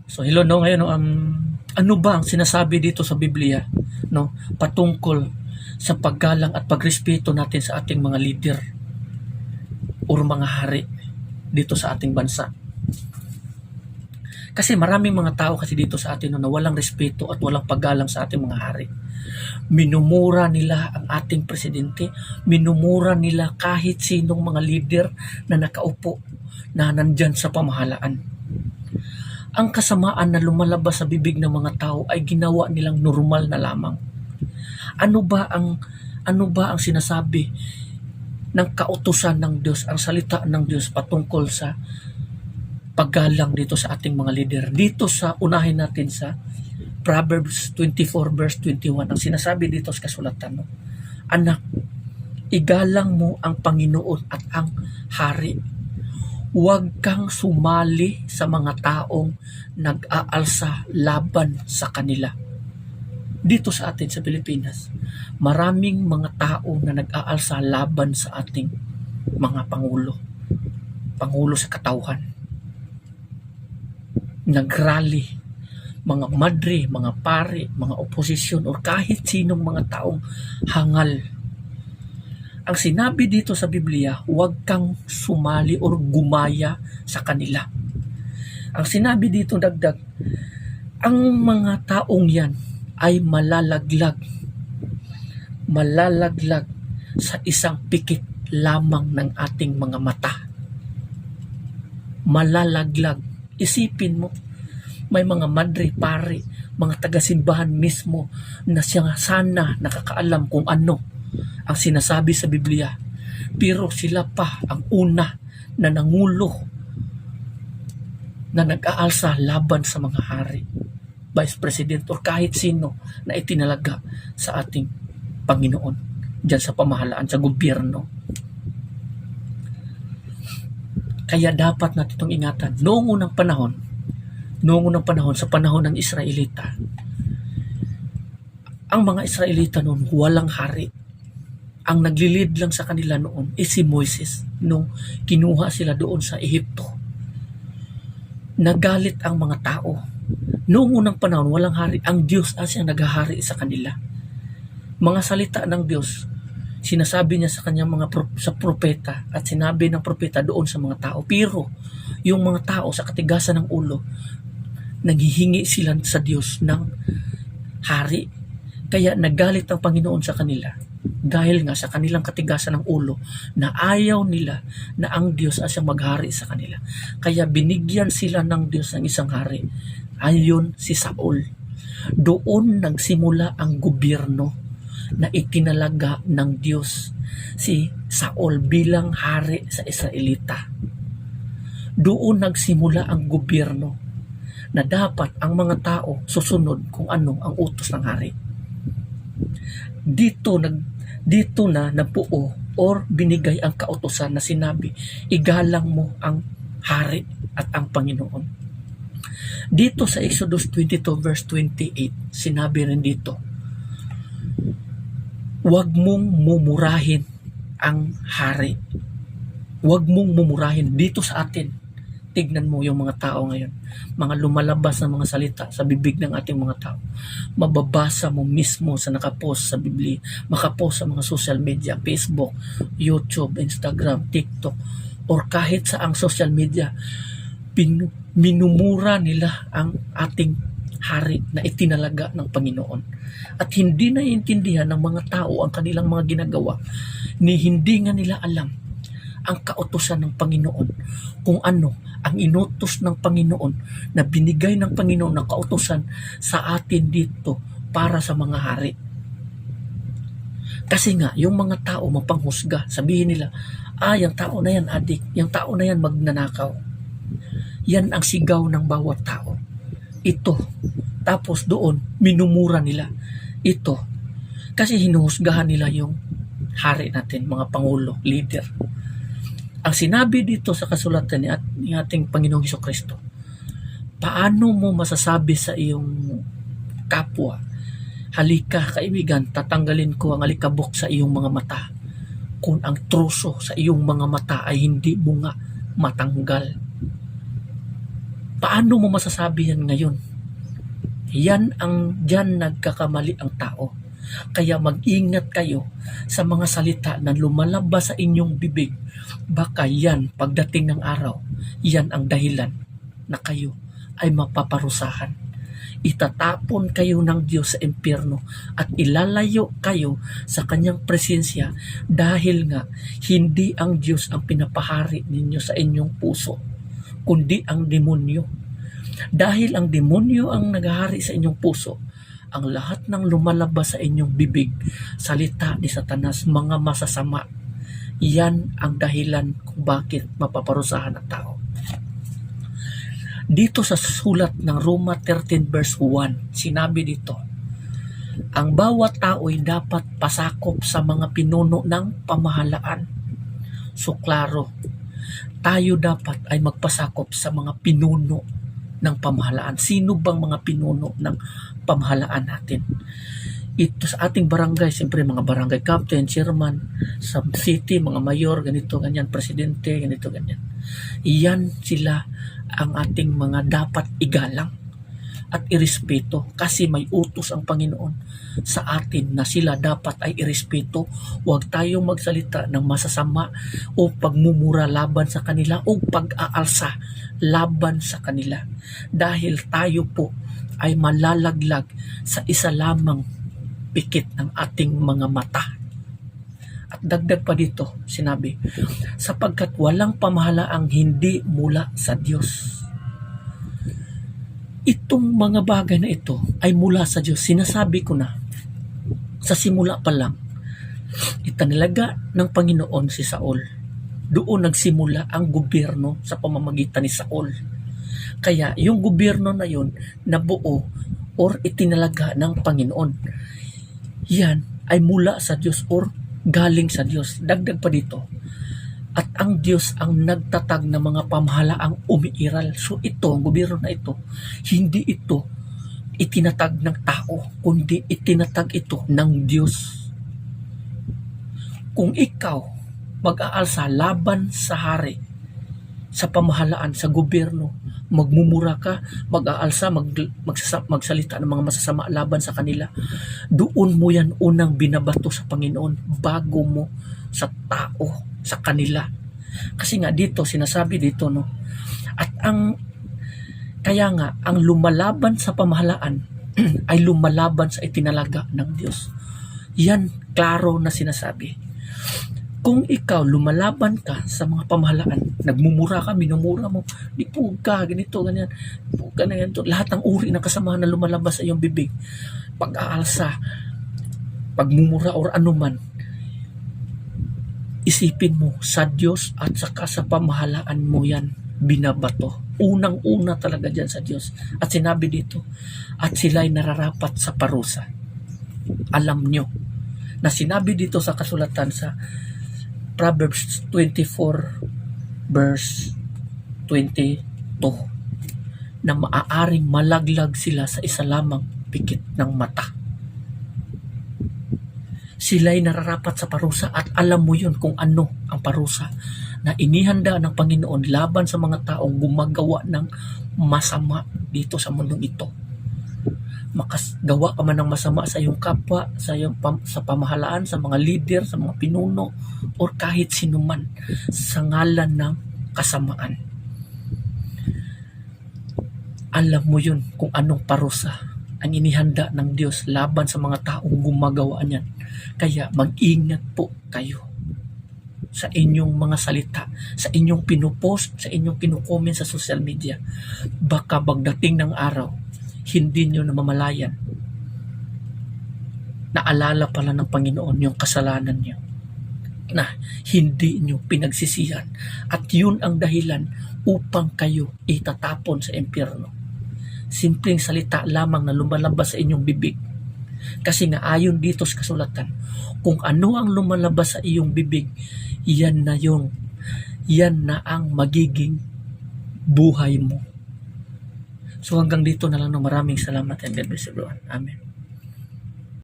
So hello no, ngayon no, ano ba ang sinasabi dito sa Biblia no patungkol sa paggalang at pagrespeto natin sa ating mga leader o mga hari dito sa ating bansa. Kasi maraming mga tao kasi dito sa atin no, na walang respeto at walang paggalang sa ating mga hari. Minumura nila ang ating presidente, minumura nila kahit sinong mga leader na nakaupo na nandyan sa pamahalaan. Ang kasamaan na lumalabas sa bibig ng mga tao ay ginawa nilang normal na lamang. Ano ba ang sinasabi ng kautusan ng Diyos, ang salita ng Diyos patungkol sa paggalang dito sa ating mga leader? Dito sa unahin natin sa Proverbs 24 verse 21, ang sinasabi dito sa kasulatan, no? Anak, igalang mo ang Panginoon at ang hari. Huwag kang sumali sa mga taong nag-aalsa laban sa kanila. Dito sa atin sa Pilipinas, maraming mga tao na nag-aalsa laban sa ating mga pangulo sa katauhan. Nagrally, mga madre, mga pare, mga oposisyon o kahit sinong mga taong hangal. Ang sinabi dito sa Biblia, huwag kang sumali o gumaya sa kanila. Ang sinabi dito dagdag, ang mga taong yan ay malalaglag sa isang pikit lamang ng ating mga mata. Malalaglag. Isipin mo, may mga madre, pare, mga taga-simbahan mismo na siya sana nakakaalam kung ano ang sinasabi sa Biblia. Pero sila pa ang una na nangulo na nag-aalsa laban sa mga hari, vice president o kahit sino na itinalaga sa ating Panginoon dyan sa pamahalaan, sa gobyerno. Kaya dapat natin itong ingatan. Noong unang panahon, sa panahon ng Israelita, ang mga Israelita noon walang hari. Ang naglilid lang sa kanila noon is si Moises nung kinuha sila doon sa Ehipto. Nagalit ang mga tao. Noong unang panahon, walang hari. Ang Diyos ang siyang naghahari sa kanila. Mga salita ng Diyos, sinasabi niya sa kanyang sa propeta at sinabi ng propeta doon sa mga tao. Pero yung mga tao sa katigasan ng ulo, naghihingi sila sa Diyos ng hari. Kaya nagalit ang Panginoon sa kanila dahil nga sa kanilang katigasan ng ulo na ayaw nila na ang Diyos ay siyang maghari sa kanila. Kaya binigyan sila ng Diyos ng isang hari. Ayon si Saul. Doon nagsimula ang gobyerno na itinalaga ng Diyos si Saul bilang hari sa Israelita. Doon nagsimula ang gobyerno na dapat ang mga tao susunod kung ano ang utos ng hari. Dito na nabuo or binigay ang kautusan na sinabi, igalang mo ang hari at ang Panginoon. Dito sa Exodus 22 verse 28, sinabi rin dito, huwag mong mumurahin ang hari. Huwag mong mumurahin. Dito sa atin, tignan mo yung mga tao ngayon, mga lumalabas na mga salita sa bibig ng ating mga tao. Mababasa mo mismo sa nakapost sa Biblia, makapost sa mga social media, Facebook, YouTube, Instagram, TikTok, or kahit sa ang social media, minumura nila ang ating hari na itinalaga ng Panginoon. At hindi naiintindihan ng mga tao ang kanilang mga ginagawa, ni hindi nga nila alam ang kautusan ng Panginoon, kung ano ang inutos ng Panginoon na binigay ng Panginoon ng kautusan sa atin dito para sa mga hari. Kasi nga, yung mga tao mapanghusga, sabihin nila, yung tao na yan adik, yung tao na yan magnanakaw. Yan ang sigaw ng bawat tao. Ito. Tapos doon, minumura nila. Ito. Kasi hinuhusgahan nila yung hari natin, mga pangulo, leader. Ang sinabi dito sa kasulatan ni ating Panginoong Hesukristo, paano mo masasabi sa iyong kapwa, halika kaibigan, tatanggalin ko ang alikabok sa iyong mga mata, kung ang troso sa iyong mga mata ay hindi mo nga matanggal. Paano mo masasabi yan ngayon? Diyan nagkakamali ang tao. Kaya mag-ingat kayo sa mga salita na lumalabas sa inyong bibig. Baka yan, pagdating ng araw, yan ang dahilan na kayo ay mapaparusahan. Itatapon kayo ng Diyos sa impyerno at ilalayo kayo sa kanyang presensya dahil nga hindi ang Diyos ang pinapahari ninyo sa inyong puso, kundi ang demonyo. Dahil ang demonyo ang naghahari sa inyong puso, ang lahat ng lumalabas sa inyong bibig, salita ni Satanas, mga masasama, yan ang dahilan kung bakit mapaparusahan ang tao. Dito sa sulat ng Roma 13 verse 1, sinabi dito, ang bawat tao ay dapat pasakop sa mga pinuno ng pamahalaan. So klaro, tayo dapat ay magpasakop sa mga pinuno ng pamahalaan. Sino bang mga pinuno ng pamahalaan natin? Ito sa ating barangay, siyempre mga barangay captain, chairman, sa city, mga mayor, ganito, ganyan, presidente, ganito, ganyan. Iyan sila ang ating mga dapat igalang at irespeto kasi may utos ang Panginoon sa atin na sila dapat ay irespeto. Huwag tayong magsalita ng masasama o pagmumura laban sa kanila o pag-aalsa laban sa kanila dahil tayo po ay malalaglag sa isa lamang pikit ng ating mga mata. At dagdag pa dito, sinabi, sapagkat walang pamahalaang hindi mula sa Diyos. Itong mga bagay na ito ay mula sa Diyos. Sinasabi ko na, sa simula pa lang, itanilaga ng Panginoon si Saul. Doon nagsimula ang gobyerno sa pamamagitan ni Saul. Kaya yung gobyerno na yun, nabuo or itinalaga ng Panginoon. Yan ay mula sa Diyos or galing sa Diyos. Dagdag pa dito, at ang Diyos ang nagtatag ng mga pamahalaang umiiral. So ito, ang gobyerno na ito, hindi ito itinatag ng tao, kundi itinatag ito ng Diyos. Kung ikaw mag-aalsa laban sa hari, sa pamahalaan, sa gobyerno, magmumura ka, mag-aalsa, magsalita ng mga masasama laban sa kanila, doon mo yan unang binabato sa Panginoon bago mo sa tao, sa kanila. Kasi nga dito, sinasabi dito, no? At kaya nga, ang lumalaban sa pamahalaan ay lumalaban sa itinalaga ng Diyos. Yan, klaro na sinasabi. Kung ikaw lumalaban ka sa mga pamahalaan, nagmumura ka, minumura mo, dipug ka, ganito, ganyan, dipug ka na yan, lahat ng uri ng kasamahan na lumalabas sa iyong bibig, pag-aalsa, pagmumura or anuman, isipin mo sa Diyos at saka sa pamahalaan mo yan binabato. Unang-una talaga dyan sa Diyos. At sinabi dito, at sila'y nararapat sa parusa. Alam nyo na sinabi dito sa kasulatan sa Proverbs 24 verse 22 na maaaring malaglag sila sa isa lamang pikit ng mata. Sila'y nararapat sa parusa at alam mo yun kung ano ang parusa na inihanda ng Panginoon laban sa mga taong gumagawa ng masama dito sa mundong ito. Makagawa ka man ng masama sa iyong kapwa, sa pamahalaan, sa mga leader, sa mga pinuno, o kahit sino man sa ngalan ng kasamaan. Alam mo yun kung anong parusa ang inihanda ng Diyos laban sa mga taong gumagawa niyan. Kaya mag-ingat po kayo sa inyong mga salita, sa inyong pinupost, sa inyong pinukomment sa social media. Baka pagdating ng araw, hindi nyo namamalayan. Naalala pala ng Panginoon yung kasalanan nyo na hindi nyo pinagsisihan. At yun ang dahilan upang kayo itatapon sa impyerno. Simpleng salita lamang na lumalabas sa inyong bibig. Kasi nga ayon dito sa kasulatan, kung ano ang lumalabas sa iyong bibig, yan na ang magiging buhay mo. So hanggang dito na lang, maraming salamat and God bless everyone. Amen.